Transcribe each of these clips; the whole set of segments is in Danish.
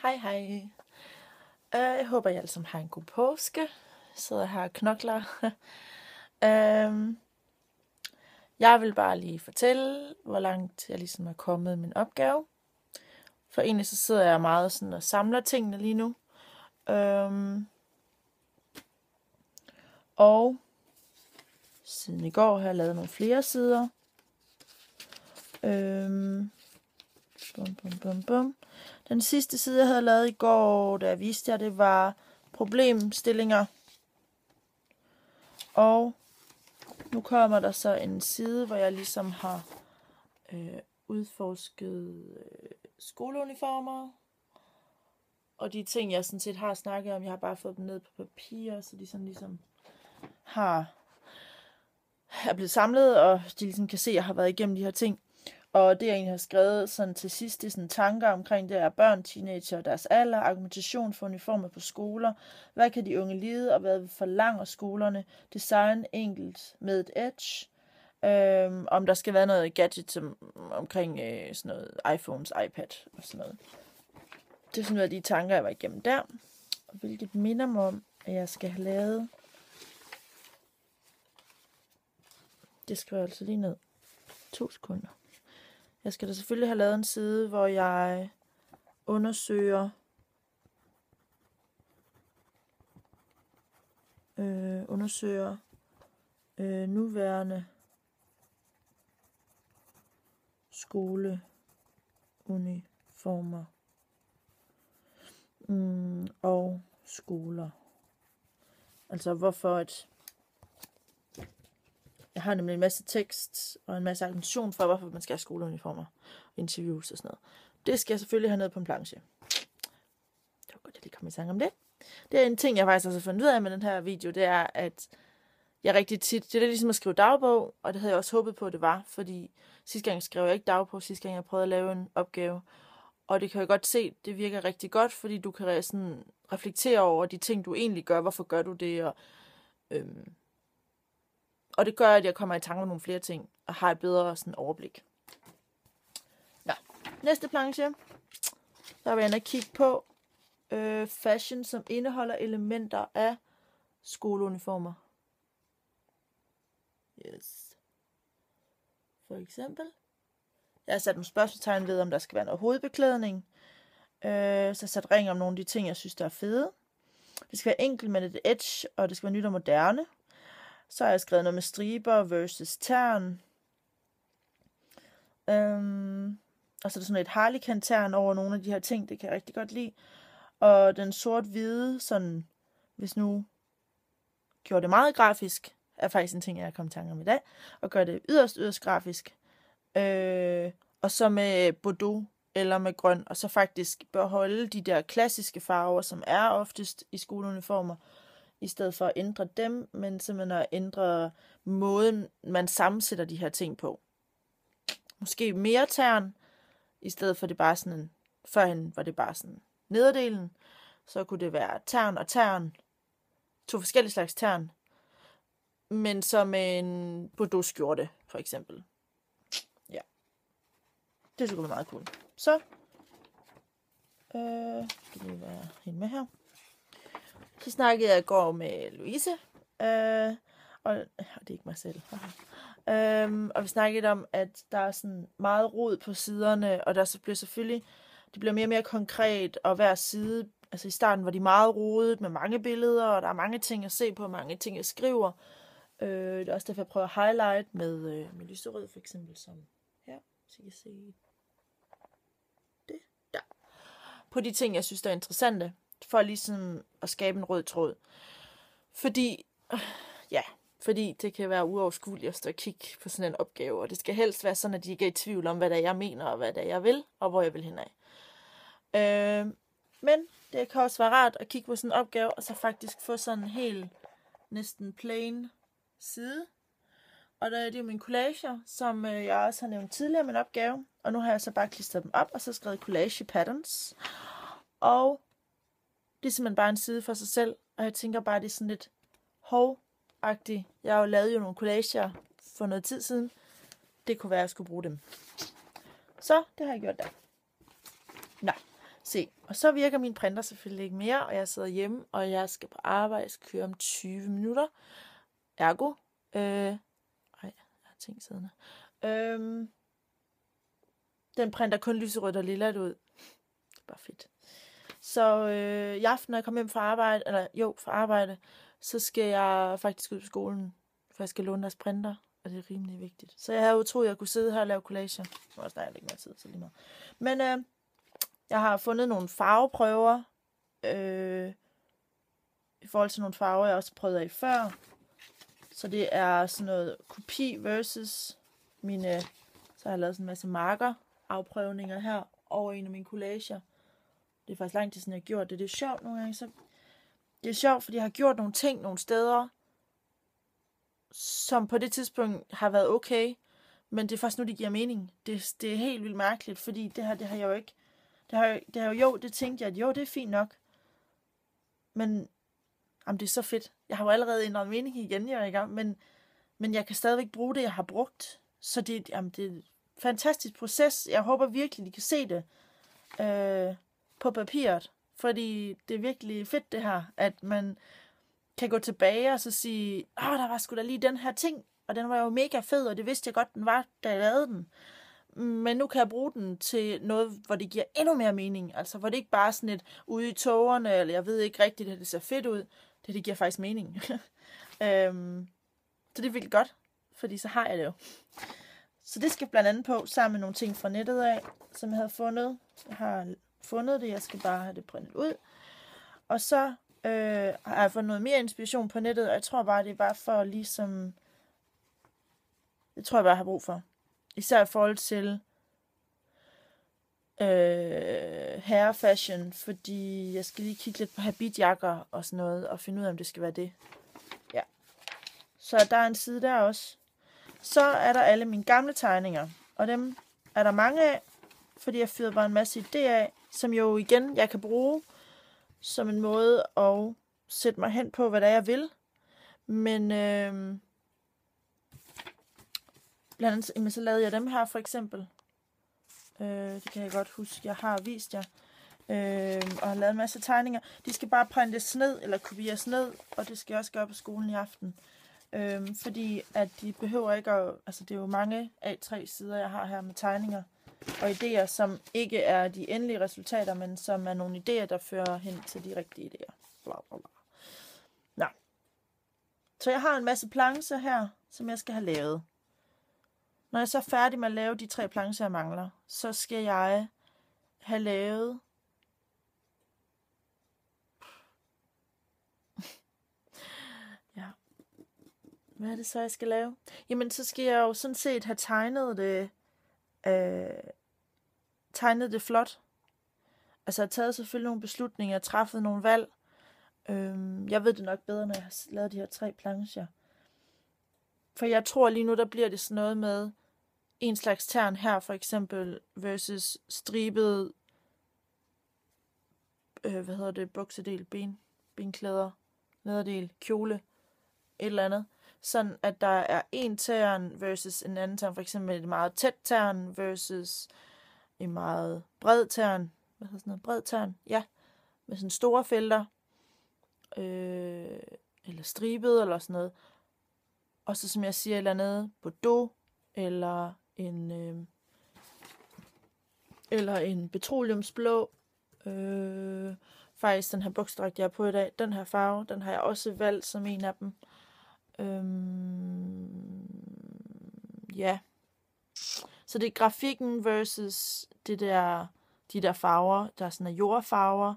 Hej hej. Jeg håber, I alle sammen har en god påske. Jeg sidder her og knokler. Jeg vil bare lige fortælle, hvor langt jeg ligesom er kommet i min opgave. For egentlig så sidder jeg meget sådan og samler tingene lige nu. Og siden i går har jeg lavet nogle flere sider. Den sidste side, jeg havde lavet i går, da jeg viste jer, det var problemstillinger. Og nu kommer der så en side, hvor jeg ligesom har udforsket skoleuniformer. Og de ting, jeg sådan set har snakket om, jeg har bare fået dem ned på papir, så de sådan ligesom er blevet samlet, og de ligesom kan se, at jeg har været igennem de her ting. Og det, jeg egentlig har skrevet sådan til sidst, det er sådan tanker omkring det er børn, teenager og deres alder, argumentation for uniformer på skoler, hvad kan de unge lide, og hvad forlanger skolerne, design enkelt med et edge, om der skal være noget gadget omkring sådan noget iPhones, iPad og sådan noget. Det er sådan noget af de tanker, jeg var igennem der, og hvilket minder mig om, at jeg skal have lavet. Det skriver jeg altså lige ned. 2 sekunder. Jeg skal da selvfølgelig have lavet en side, hvor jeg undersøger nuværende skoleuniformer og skoler. Altså hvorfor jeg har nemlig en masse tekst og en masse argumentation for, hvorfor man skal have skoleuniformer, interviews og sådan noget. Det skal jeg selvfølgelig have ned på en planche. Det var godt, jeg lige kom i tanke om det. Det er en ting, jeg faktisk har fundet ud af med den her video, det er, at jeg rigtig tit, det er ligesom at skrive dagbog, og det havde jeg også håbet på, at det var, fordi sidste gang skrev jeg ikke dagbog, sidste gang jeg prøvede at lave en opgave, og det kan jeg godt se, det virker rigtig godt, fordi du kan sådan reflektere over de ting, du egentlig gør, hvorfor gør du det, og det gør, at jeg kommer i tanke om nogle flere ting, og har et bedre sådan overblik. Ja. Næste planche. Der vil jeg inde og kigge på fashion, som indeholder elementer af skoleuniformer. Yes. For eksempel. Jeg har sat nogle spørgsmålstegn ved, om der skal være noget hovedbeklædning. Så jeg har sat ring om nogle af de ting, jeg synes, der er fede. Det skal være enkelt med et edge, og det skal være nyt og moderne. Så har jeg skrevet noget med striber versus tern. Og så er der sådan et harlekan-tern over nogle af de her ting, det kan jeg rigtig godt lide. Og den sort-hvide, sådan, hvis nu gjorde det meget grafisk, er faktisk en ting, jeg er kommet i tanke om i dag. Og gør det yderst grafisk. Og så med bordeaux eller med grøn. Og så faktisk beholde de der klassiske farver, som er oftest i skoleuniformer. I stedet for at ændre dem, men simpelthen at ændre måden, man sammensætter de her ting på. Måske mere tern, i stedet for det bare sådan, førhen var det bare sådan nederdelen, så kunne det være tern og tern, 2 forskellige slags tern, men så med en bordeaux skjorte, for eksempel. Ja. Det skulle være meget cool. Så, skal vi være helt med her. Så snakkede jeg i går med Louise, og det er ikke mig selv. Og vi snakkede om, at der er sådan meget rod på siderne, og der så bliver selvfølgelig, det bliver mere og mere konkret, og hver side, altså i starten var de meget rodet med mange billeder, og der er mange ting at se på, mange ting jeg skriver. Det er også derfor, jeg prøver at highlight med lyserød for eksempel, som her, så I kan se det der. På de ting, jeg synes, der er interessante, for ligesom at skabe en rød tråd. Fordi det kan være uoverskueligt at stå og kigge på sådan en opgave, og det skal helst være sådan, at de ikke er i tvivl om, hvad det er, jeg mener, og hvad det er, jeg vil, og hvor jeg vil henad. Men det kan også være rart at kigge på sådan en opgave, og så faktisk få sådan en helt næsten plain side. Og der er det jo mine collager, som jeg også har nævnt tidligere i min opgave, og nu har jeg så bare klistret dem op, og så skrevet collage patterns. Og det er simpelthen bare en side for sig selv, og jeg tænker bare, det er sådan lidt agtigt. Jeg har jo lavet nogle collager for noget tid siden. Det kunne være, at jeg skulle bruge dem. Så det har jeg gjort der. Nå, Se, og så virker min printer selvfølgelig ikke mere, og jeg sidder hjemme, og jeg skal på arbejde. Jeg skal køre om 20 minutter. Ergo. Jeg har ting siddende. Den printer kun lyserødt og lilla ud. Det er bare fedt. Så i aften, når jeg kommer hjem fra arbejde, så skal jeg faktisk ud på skolen, for jeg skal låne deres printer, og det er rimelig vigtigt. Så jeg havde jo troet, at jeg kunne sidde her og lave collager. Nu er der ikke mere tid, så lige meget. Men jeg har fundet nogle farveprøver, i forhold til nogle farver, jeg også prøvede af før. Så det er sådan noget kopi versus mine, så har jeg lavet sådan en masse marker, afprøvninger her over en af mine collager. Det er faktisk lang tid siden, jeg har gjort det. Det er sjovt nogle gange. Så det er sjovt, fordi jeg har gjort nogle ting nogle steder, som på det tidspunkt har været okay, men det er først nu, det giver mening. Det er helt vildt mærkeligt, fordi det har jeg jo ikke. Det tænkte jeg, at jo, det er fint nok. Men det er så fedt. Jeg har jo allerede ændret mening igen, jeg er i gang, men jeg kan stadigvæk bruge det, jeg har brugt. Så det er en fantastisk proces. Jeg håber virkelig, de kan se det på papiret, fordi det er virkelig fedt det her, at man kan gå tilbage og så sige, der var sgu da lige den her ting, og den var jo mega fed, og det vidste jeg godt, den var, da jeg lavede den. Men nu kan jeg bruge den til noget, hvor det giver endnu mere mening. Altså, hvor det ikke bare er sådan et ude i tågerne, eller jeg ved ikke rigtigt, at det ser fedt ud. Det giver faktisk mening. Så det er virkelig godt, fordi så har jeg det jo. Så det skal blandt andet på, sammen med nogle ting fra nettet af, som jeg havde fundet. Jeg har fundet det, jeg skal bare have det printet ud. Og så har jeg fundet noget mere inspiration på nettet, og jeg tror bare, det er bare for ligesom... Det tror jeg bare, jeg har brug for. Især i forhold til herrefashion, fordi jeg skal lige kigge lidt på habitjakker og sådan noget, og finde ud af, om det skal være det. Ja. Så der er en side der også. Så er der alle mine gamle tegninger, og dem er der mange af, fordi jeg fyrede bare en masse idéer af, som jo igen, jeg kan bruge som en måde at sætte mig hen på, hvad det er, jeg vil. Men blandt andet, så lavede jeg dem her for eksempel. Det kan jeg godt huske, jeg har vist jer. Og har lavet en masse tegninger. De skal bare printes ned, eller kopieres ned, og det skal jeg også gøre på skolen i aften. Fordi at de behøver ikke at... Altså det er jo mange A3-sider, jeg har her med tegninger og idéer, som ikke er de endelige resultater, men som er nogle idéer, der fører hen til de rigtige idéer. Bla, bla, bla. Nå. Så jeg har en masse plancher her, som jeg skal have lavet. Når jeg så er færdig med at lave de 3 plancher, jeg mangler, så skal jeg have lavet... Ja. Hvad er det så, jeg skal lave? Jamen, så skal jeg jo sådan set have tegnet det flot. Altså, jeg har taget selvfølgelig nogle beslutninger, træffet nogle valg. Jeg ved det nok bedre, når jeg har lavet de her 3 plancher. For jeg tror lige nu, der bliver det sådan noget med en slags tern her, for eksempel, versus stribet, buksedel, benklæder, nederdel, kjole, et eller andet. Sådan, at der er en tern versus en anden tern, for eksempel et meget tæt tern versus en meget bred tern. Hvad hedder sådan noget? Bred tern, ja. Med sådan store felter. Eller stribet, eller sådan noget. Og så som jeg siger, et eller andet Bordeaux, eller en petroleumsblå. Faktisk den her buksedragt, jeg har på i dag, den her farve, den har jeg også valgt som en af dem. Ja. Så det er grafikken versus de der farver, der er sådan jordfarver.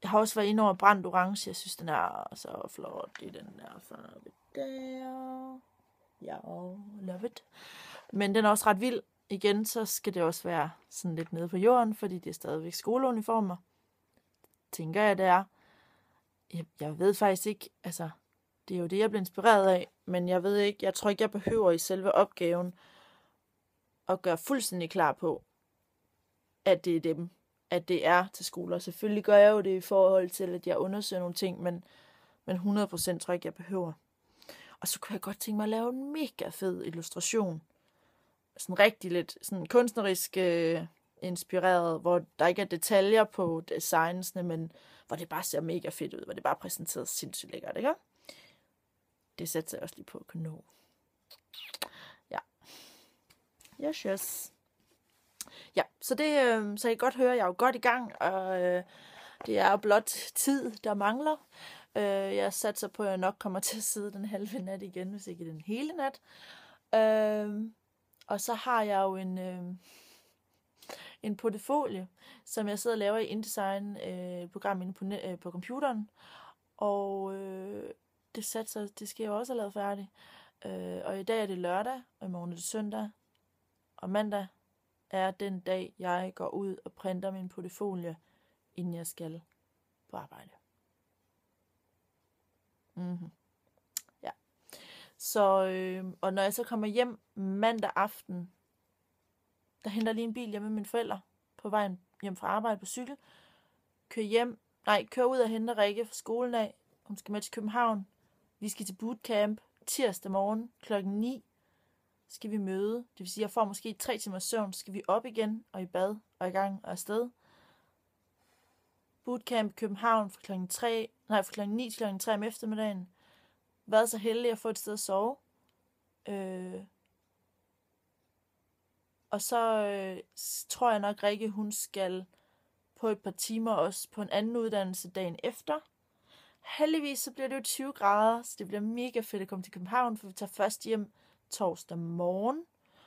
Jeg har også været inde over brændt orange. Jeg synes, den er så flot i den der farve der. Ja, love it. Men den er også ret vild. Igen, så skal det også være sådan lidt nede på jorden, fordi det er stadigvæk skoleuniformer. Tænker jeg, det er. Jeg ved faktisk ikke, altså, det er jo det, jeg bliver inspireret af, men jeg ved ikke, jeg tror ikke, jeg behøver i selve opgaven at gøre fuldstændig klar på, at det er dem, at det er til skoler. Selvfølgelig gør jeg jo det i forhold til, at jeg undersøger nogle ting, men 100% tror jeg ikke, jeg behøver. Og så kunne jeg godt tænke mig at lave en mega fed illustration. Sådan rigtig lidt sådan kunstnerisk, inspireret, hvor der ikke er detaljer på designsene, men hvor det bare ser mega fedt ud, hvor det bare er præsenteret sindssygt lækkert, ikke? Det sætter jeg også lige på at kunne nå. Ja. Yes. Ja, så det, så jeg kan godt høre, at jeg er jo godt i gang, og det er blot tid, der mangler. Jeg satser på, at jeg nok kommer til at sidde den halve nat igen, hvis ikke den hele nat. Og så har jeg jo en portefølje, som jeg sidder og laver i InDesign, program inde på computeren. Og det skal jeg jo også have lavet færdigt. Og i dag er det lørdag, og i morgen er det søndag. Og mandag er den dag, jeg går ud og printer min portefølje, inden jeg skal på arbejde. Ja. Så, og når jeg så kommer hjem mandag aften, der henter jeg lige en bil hjemme med mine forældre på vejen hjem fra arbejde på cykel. Kører ud og henter Rikke fra skolen af. Hun skal med til København. Vi skal til bootcamp tirsdag morgen klokken 9. Skal vi møde. Det vil sige, at jeg får måske 3 timer søvn. Så skal vi op igen og i bad og i gang og afsted. Bootcamp i København fra klokken 9 til klokken 3 om eftermiddagen. Været så heldig at få et sted at sove. Og så tror jeg nok, Rikke, hun skal på et par timer også på en anden uddannelse dagen efter. Heldigvis så bliver det jo 20 grader, så det bliver mega fedt at komme til København, for vi tager først hjem torsdag morgen,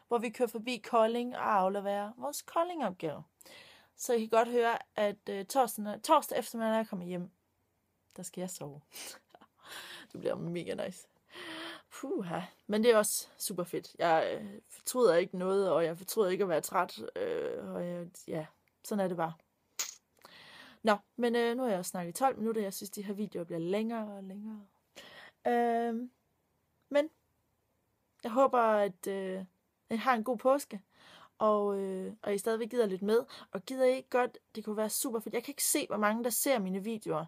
hvor vi kører forbi Kolding og afleverer vores Kolding-opgave. Så I kan godt høre, at torsdag eftermiddag, når jeg kommer hjem, der skal jeg sove. Det bliver mega nice. Puha. Men det er også super fedt. Jeg fortryder ikke noget, og jeg fortryder ikke at være træt. Sådan er det bare. Nå, men nu har jeg også snakket i 12 minutter. Jeg synes, de her videoer bliver længere og længere. Men jeg håber, at I har en god påske. Og I stadigvæk gider lidt med. Og gider I ikke godt, det kunne være super fedt. Jeg kan ikke se, hvor mange der ser mine videoer.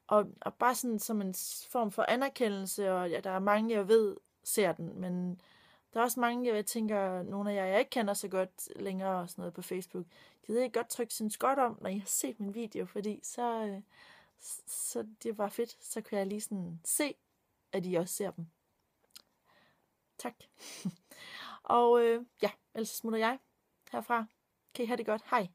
Og bare sådan som en form for anerkendelse, og ja, der er mange, jeg ved, ser den, men der er også mange, jeg tænker, nogle af jer, jeg ikke kender så godt længere, og sådan noget på Facebook. Gider I godt trykke synes godt om, når I har set min video, fordi så det var fedt. Så kan jeg lige sådan se, at I også ser dem. Tak. Og ellers smutter jeg herfra. Kan I have det godt. Hej.